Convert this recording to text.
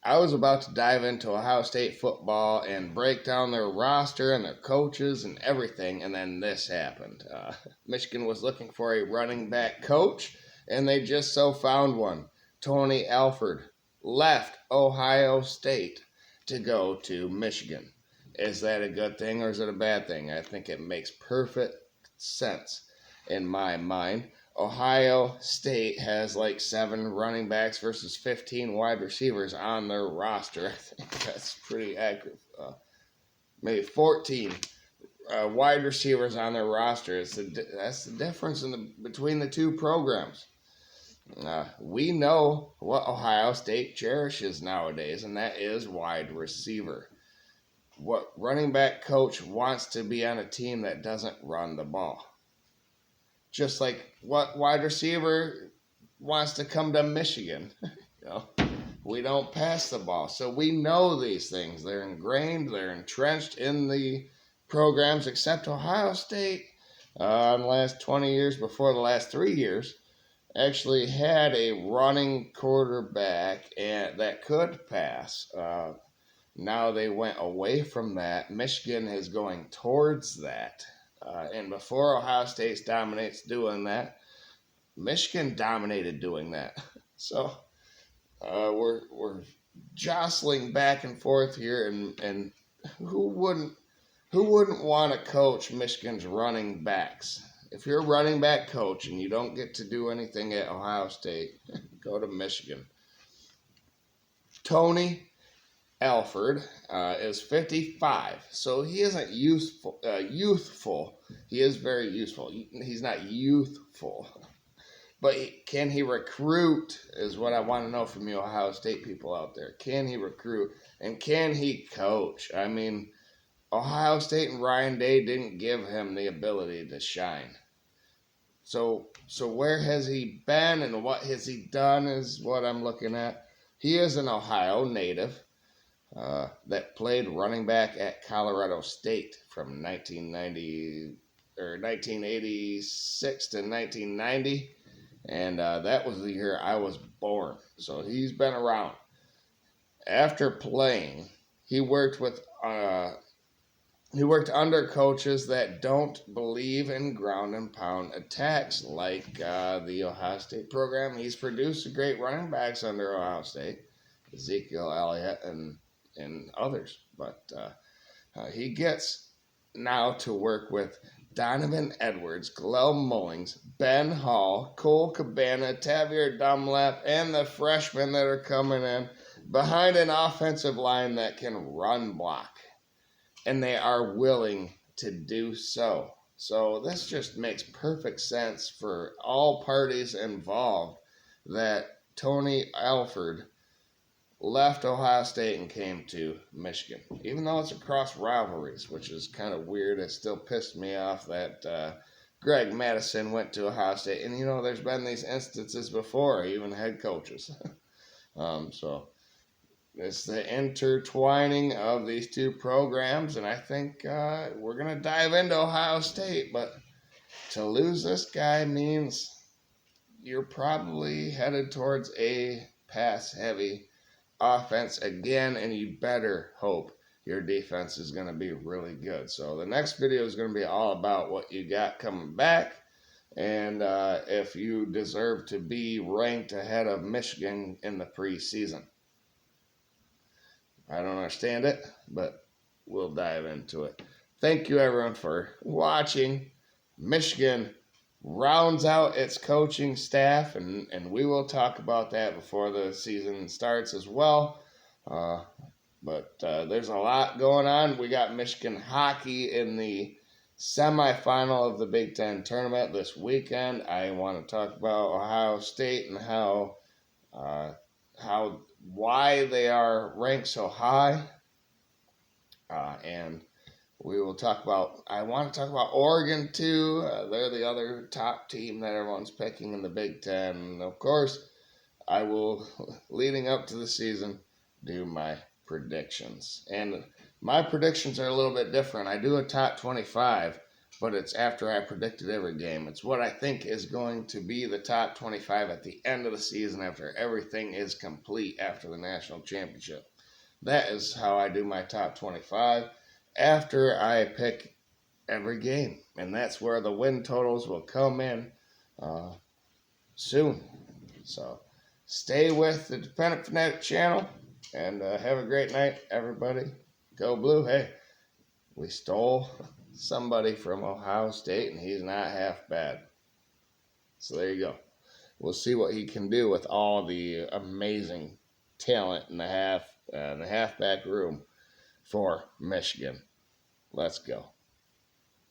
I was about to dive into Ohio State football and break down their roster and their coaches and everything, and then this happened. Michigan was looking for a running back coach, and they just so found one. Tony Alford left Ohio State to go to Michigan. Is that a good thing or is it a bad thing? I think it makes perfect sense in my mind. Ohio State has like 7 running backs versus 15 wide receivers on their roster. I think that's pretty accurate. Maybe 14 wide receivers on their roster. That's the difference between the two programs. We know what Ohio State cherishes nowadays, and that is wide receiver. What running back coach wants to be on a team that doesn't run the ball? Just like what wide receiver wants to come to Michigan. We don't pass the ball. So we know these things. They're ingrained, they're entrenched in the programs, except Ohio State, in the last 20 years, before the last 3 years, actually had a running quarterback that could pass. Now they went away from that. Michigan is going towards that. And before Ohio State dominates doing that, Michigan dominated doing that. So we're jostling back and forth here, and who wouldn't want to coach Michigan's running backs? If you're a running back coach and you don't get to do anything at Ohio State, go to Michigan. Tony Alford is 55, so he isn't youthful. He is very useful. He's not youthful. But can he recruit is what I want to know from you Ohio State people out there. Can he recruit? And can he coach? I mean, Ohio State and Ryan Day didn't give him the ability to shine. So where has he been and what has he done is what I'm looking at. He is an Ohio native. That played running back at Colorado State from 1986 to 1990, and that was the year I was born. So he's been around. After playing, he worked under coaches that don't believe in ground and pound attacks like the Ohio State program. He's produced great running backs under Ohio State, Ezekiel Elliott and others, but he gets now to work with Donovan Edwards, Glel Mullings, Ben Hall, Cole Cabana, Tavier Dunlap, and the freshmen that are coming in behind an offensive line that can run block, and they are willing to do so. So this just makes perfect sense for all parties involved that Tony Alford left Ohio State and came to Michigan, even though it's across rivalries, which is kind of weird. It still pissed me off that Greg Madison went to Ohio State. And, there's been these instances before, even head coaches. So it's the intertwining of these two programs, and I think we're going to dive into Ohio State. But to lose this guy means you're probably headed towards a pass-heavy offense again, and you better hope your defense is going to be really good. So the next video is going to be all about what you got coming back and if you deserve to be ranked ahead of Michigan in the preseason. I don't understand it, but we'll dive into it. Thank you everyone for watching. Michigan rounds out its coaching staff, and we will talk about that before the season starts as well. But there's a lot going on. We got Michigan hockey in the semifinal of the Big Ten tournament this weekend. I want to talk about Ohio State and why they are ranked so high, and we will talk about, I want to talk about Oregon too. They're the other top team that everyone's picking in the Big Ten. And of course, I will, leading up to the season, do my predictions. And my predictions are a little bit different. I do a top 25, but it's after I predicted every game. It's what I think is going to be the top 25 at the end of the season after everything is complete after the national championship. That is how I do my top 25 after I pick every game. And that's where the win totals will come in uh, soon. So stay with the Dependent Fanatic channel and have a great night, everybody. Go Blue. Hey, we stole somebody from Ohio State, and he's not half bad. So there you go. We'll see what he can do with all the amazing talent in the halfback room for Michigan. Let's go.